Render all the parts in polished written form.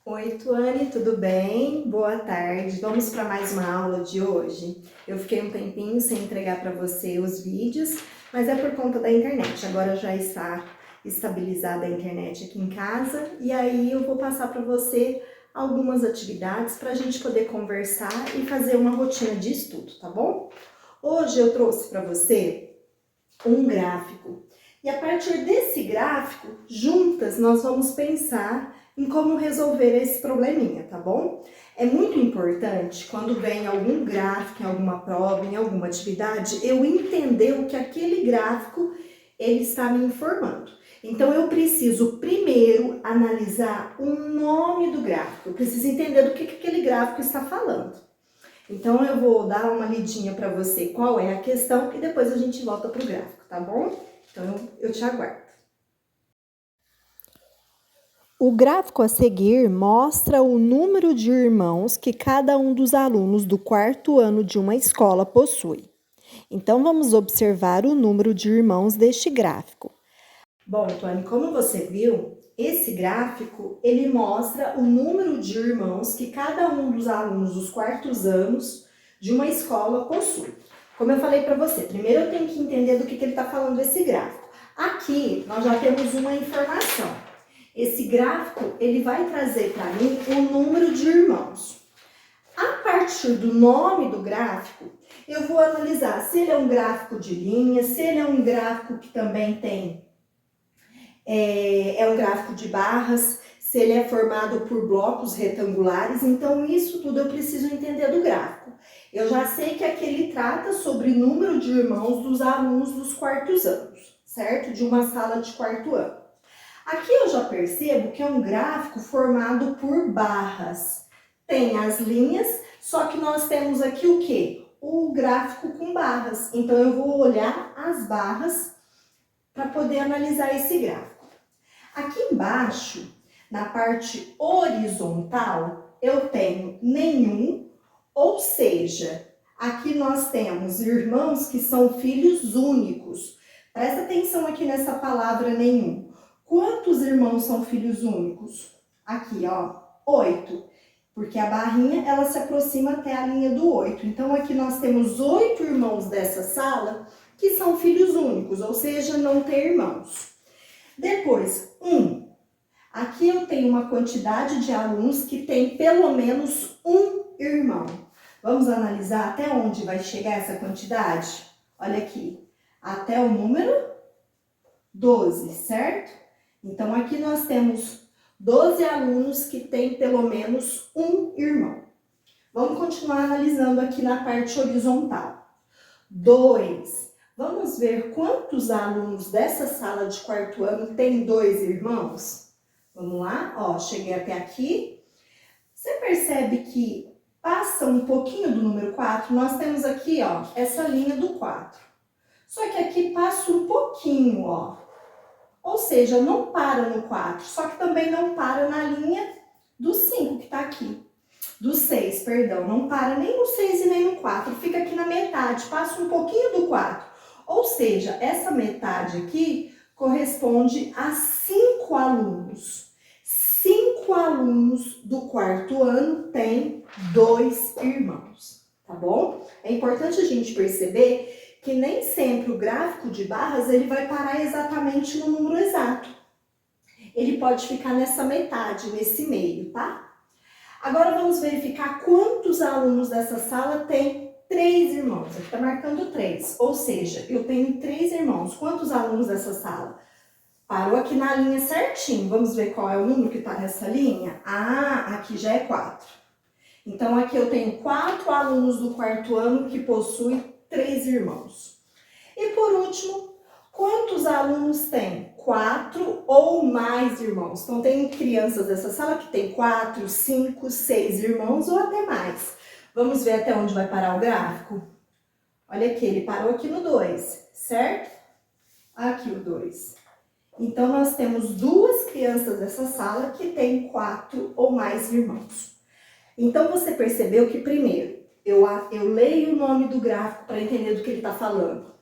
Oi, Tuane, tudo bem? Boa tarde. Vamos para mais uma aula de hoje. Eu fiquei um tempinho sem entregar para você os vídeos, mas é por conta da internet. Agora já está estabilizada a internet aqui em casa e aí eu vou passar para você algumas atividades para a gente poder conversar e fazer uma rotina de estudo, tá bom? Hoje eu trouxe para você um gráfico. E a partir desse gráfico, juntas nós vamos pensar em como resolver esse probleminha, tá bom? É muito importante quando vem algum gráfico em alguma prova, em alguma atividade, eu entender o que aquele gráfico ele está me informando. Então eu preciso primeiro analisar o nome do gráfico, eu preciso entender do que aquele gráfico está falando. Então eu vou dar uma lidinha para você qual é a questão e depois a gente volta para o gráfico, tá bom? Então eu te aguardo. O gráfico a seguir mostra o número de irmãos que cada um dos alunos do quarto ano de uma escola possui. Então vamos observar o número de irmãos deste gráfico. Bom, Tony, como você viu, esse gráfico ele mostra o número de irmãos que cada um dos alunos dos quartos anos de uma escola possui. Como eu falei para você, primeiro eu tenho que entender do que ele está falando esse gráfico. Aqui nós já temos uma informação. Esse gráfico ele vai trazer para mim o número de irmãos. A partir do nome do gráfico, eu vou analisar se ele é um gráfico de linhas, se ele é um gráfico que também tem um gráfico de barras, se ele é formado por blocos retangulares, então isso tudo eu preciso entender do gráfico. Eu já sei que aqui ele trata sobre o número de irmãos dos alunos dos quartos anos, certo? De uma sala de quarto ano. Aqui eu já percebo que é um gráfico formado por barras. Tem as linhas, só que nós temos aqui o quê? O gráfico com barras. Então eu vou olhar as barras para poder analisar esse gráfico. Aqui embaixo, na parte horizontal, eu tenho nenhum, ou seja, aqui nós temos irmãos que são filhos únicos. Presta atenção aqui nessa palavra nenhum. Quantos irmãos são filhos únicos? Aqui, ó, 8. Porque a barrinha, ela se aproxima até a linha do 8. Então, aqui nós temos 8 irmãos dessa sala que são filhos únicos, ou seja, não tem irmãos. Depois, 1. Aqui eu tenho uma quantidade de alunos que tem pelo menos um irmão. Vamos analisar até onde vai chegar essa quantidade? Olha aqui, até o número 12, certo? Então, aqui nós temos 12 alunos que têm pelo menos um irmão. Vamos continuar analisando aqui na parte horizontal. 2. Vamos ver quantos alunos dessa sala de quarto ano tem 2 irmãos? Vamos lá, ó, cheguei até aqui. Você percebe que passa um pouquinho do número 4? Nós temos aqui, ó, essa linha do 4. Só que aqui passa um pouquinho, ó. Ou seja, não para no 4, só que também não para na linha do 5 que tá aqui. Do 6, perdão, não para nem no 6 e nem no 4, fica aqui na metade, passa um pouquinho do 4. Ou seja, essa metade aqui corresponde a 5 alunos. 5 alunos do quarto ano têm 2 irmãos, tá bom? É importante a gente perceber que nem sempre o gráfico de barras ele vai parar exatamente no número exato. Ele pode ficar nessa metade, nesse meio, tá? Agora vamos verificar quantos alunos dessa sala tem 3 irmãos. Aqui tá marcando 3, ou seja, eu tenho 3 irmãos. Quantos alunos dessa sala? Parou aqui na linha certinho. Vamos ver qual é o número que tá nessa linha? Ah, aqui já é 4. Então aqui eu tenho 4 alunos do quarto ano que possuem 3 irmãos. E por último, quantos alunos têm 4 ou mais irmãos? Então, tem crianças dessa sala que tem 4, 5, 6 irmãos ou até mais. Vamos ver até onde vai parar o gráfico? Olha aqui, ele parou aqui no 2, certo? Aqui o 2. Então, nós temos 2 crianças dessa sala que têm 4 ou mais irmãos. Então, você percebeu que primeiro, eu leio o nome do gráfico para entender do que ele está falando.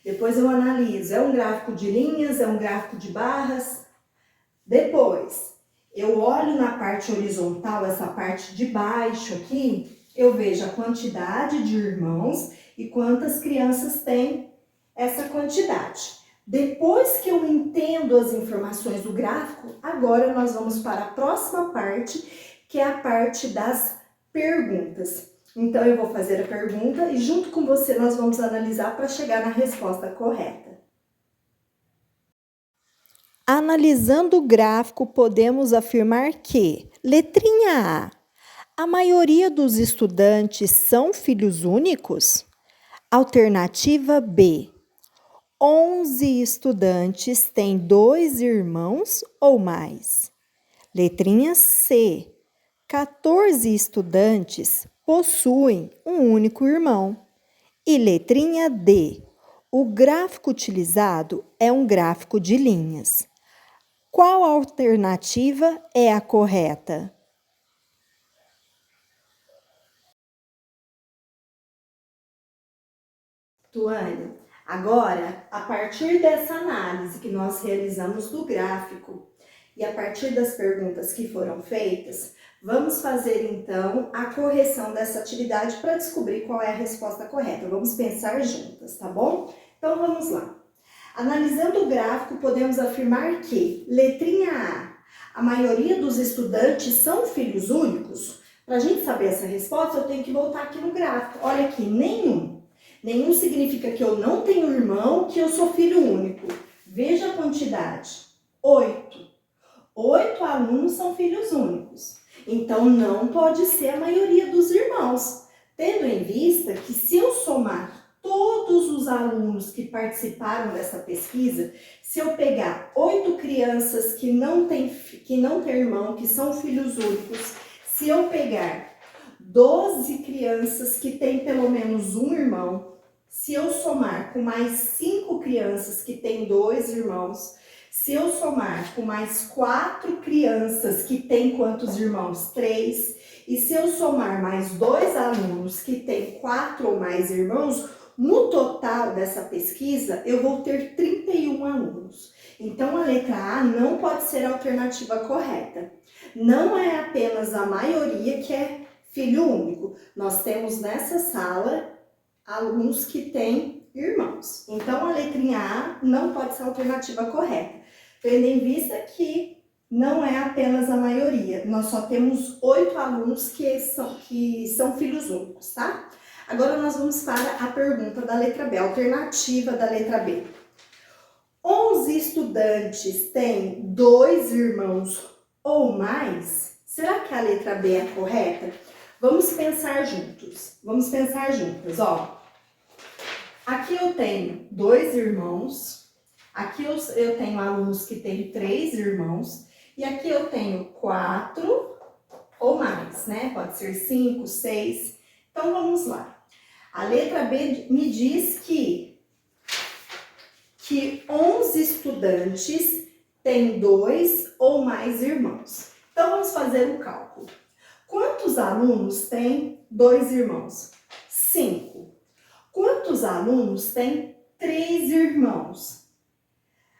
Depois eu analiso, é um gráfico de linhas, é um gráfico de barras. Depois, Eu olho na parte horizontal, essa parte de baixo aqui, eu vejo a quantidade de irmãos e quantas crianças tem essa quantidade. Depois que eu entendo as informações do gráfico, agora nós vamos para a próxima parte, que é a parte das perguntas. Então, eu vou fazer a pergunta e junto com você nós vamos analisar para chegar na resposta correta. Analisando o gráfico, podemos afirmar que, letrinha A maioria dos estudantes são filhos únicos? Alternativa B, 11 estudantes têm 2 irmãos ou mais. Letrinha C, 14 estudantes possuem um único irmão. E letrinha D, o gráfico utilizado é um gráfico de linhas. Qual alternativa é a correta? Tuane, agora, a partir dessa análise que nós realizamos do gráfico e a partir das perguntas que foram feitas, vamos fazer então a correção dessa atividade para descobrir qual é a resposta correta. Vamos pensar juntas, tá bom? Então vamos lá. Analisando o gráfico, podemos afirmar que, letrinha A maioria dos estudantes são filhos únicos? Para a gente saber essa resposta, eu tenho que voltar aqui no gráfico. Olha aqui, nenhum. Nenhum significa que eu não tenho irmão, que eu sou filho único. Veja a quantidade, 8. 8 alunos são filhos únicos. Então, não pode ser a maioria dos irmãos. Tendo em vista que se eu somar todos os alunos que participaram dessa pesquisa, se eu pegar 8 crianças que não têm irmão, que são filhos únicos, se eu pegar 12 crianças que têm pelo menos um irmão, se eu somar com mais 5 crianças que têm 2 irmãos, se eu somar com mais 4 crianças que têm quantos irmãos? 3, e se eu somar mais 2 alunos que têm 4 ou mais irmãos, no total dessa pesquisa, eu vou ter 31 alunos. Então, a letra A não pode ser a alternativa correta. Não é apenas a maioria que é filho único. Nós temos nessa sala alunos que têm irmãos. Então, a letrinha A não pode ser a alternativa correta. Tendo em vista que não é apenas a maioria. Nós só temos 8 alunos que são filhos únicos, tá? Agora nós vamos para a pergunta da letra B, a alternativa da letra B. 11 estudantes têm 2 irmãos ou mais? Será que a letra B é correta? Vamos pensar juntos. Vamos pensar juntas, ó. Aqui eu tenho 2 irmãos, aqui eu tenho alunos que têm 3 irmãos, e aqui eu tenho 4 ou mais, né? Pode ser 5, 6. Então, vamos lá. A letra B me diz que 11 estudantes têm 2 ou mais irmãos. Então, vamos fazer o cálculo. Quantos alunos têm 2 irmãos? 5. Quantos alunos têm 3 irmãos?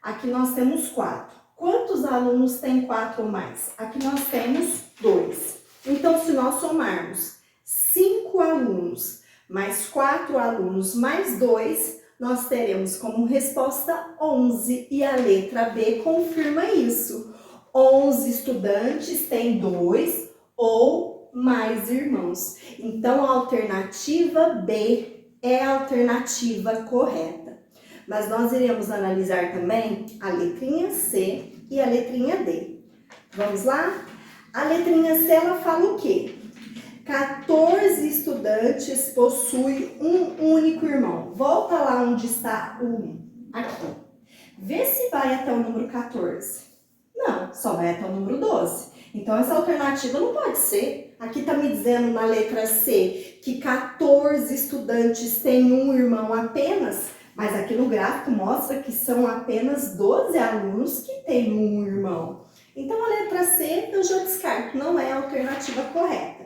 Aqui nós temos 4. Quantos alunos têm 4 ou mais? Aqui nós temos 2. Então, se nós somarmos 5 alunos mais 4 alunos mais 2, nós teremos como resposta 11. E a letra B confirma isso. 11 estudantes têm 2 ou mais irmãos. Então, a alternativa B é a alternativa correta. Mas nós iremos analisar também a letrinha C e a letrinha D. Vamos lá? A letrinha C, ela fala o quê? 14 estudantes possuem um único irmão. Volta lá onde está o 1. Aqui. Vê se vai até o número 14. Não, só vai até o número 12. Então, essa alternativa não pode ser. Aqui está me dizendo na letra C que 14 estudantes têm um irmão apenas, mas aqui no gráfico mostra que são apenas 12 alunos que têm um irmão. Então, a letra C eu já descarto, não é a alternativa correta.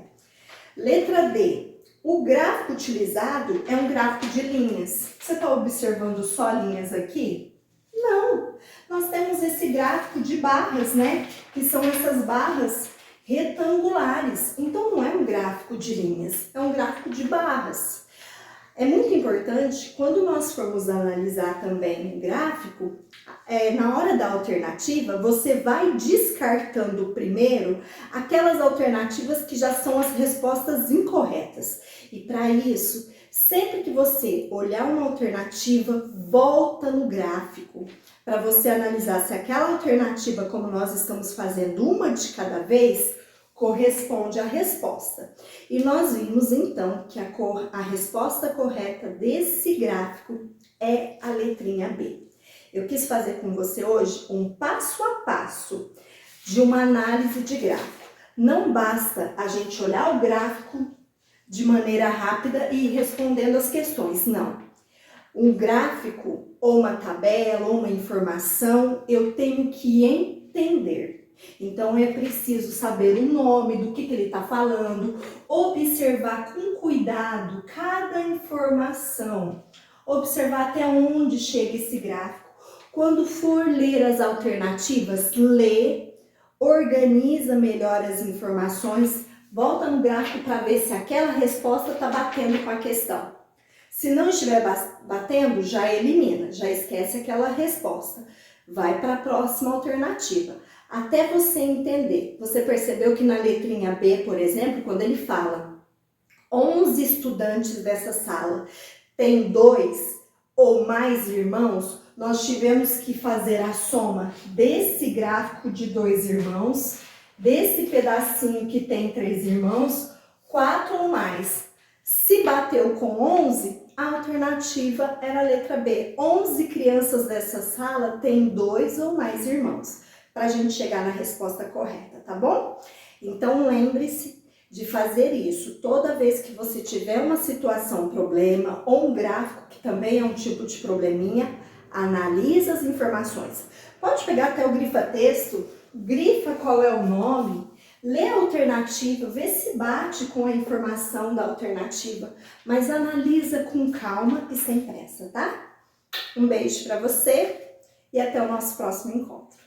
Letra D. O gráfico utilizado é um gráfico de linhas. Você está observando só linhas aqui? Não. Nós temos esse gráfico de barras, né? que são essas barras retangulares. Então não é um gráfico de linhas, é um gráfico de barras. É muito importante, quando nós formos analisar também um gráfico, na hora da alternativa, você vai descartando primeiro aquelas alternativas que já são as respostas incorretas. E para isso, sempre que você olhar uma alternativa, volta no gráfico, para você analisar se aquela alternativa, como nós estamos fazendo uma de cada vez, corresponde à resposta. E nós vimos então que a resposta correta desse gráfico é a letrinha B. Eu quis fazer com você hoje um passo a passo de uma análise de gráfico. Não basta a gente olhar o gráfico de maneira rápida e ir respondendo as questões, não. Um gráfico, ou uma tabela, ou uma informação, eu tenho que entender. Então é preciso saber o nome, do que ele está falando, observar com cuidado cada informação, observar até onde chega esse gráfico. Quando for ler as alternativas, lê, organiza melhor as informações, volta no gráfico para ver se aquela resposta está batendo com a questão. Se não estiver batendo, já elimina, já esquece aquela resposta. Vai para a próxima alternativa, até você entender. Você percebeu que na letrinha B, por exemplo, quando ele fala 11 estudantes dessa sala têm 2 ou mais irmãos, nós tivemos que fazer a soma desse gráfico de 2 irmãos, desse pedacinho que tem 3 irmãos, 4 ou mais. Se bateu com 11, a alternativa era a letra B. 11 crianças dessa sala têm 2 ou mais irmãos, para a gente chegar na resposta correta, tá bom? Então lembre-se de fazer isso. Toda vez que você tiver uma situação, problema ou um gráfico, que também é um tipo de probleminha, analisa as informações. Pode pegar até o grifa-texto, grifa qual é o nome, lê a alternativa, vê se bate com a informação da alternativa, mas analisa com calma e sem pressa, tá? Um beijo para você e até o nosso próximo encontro.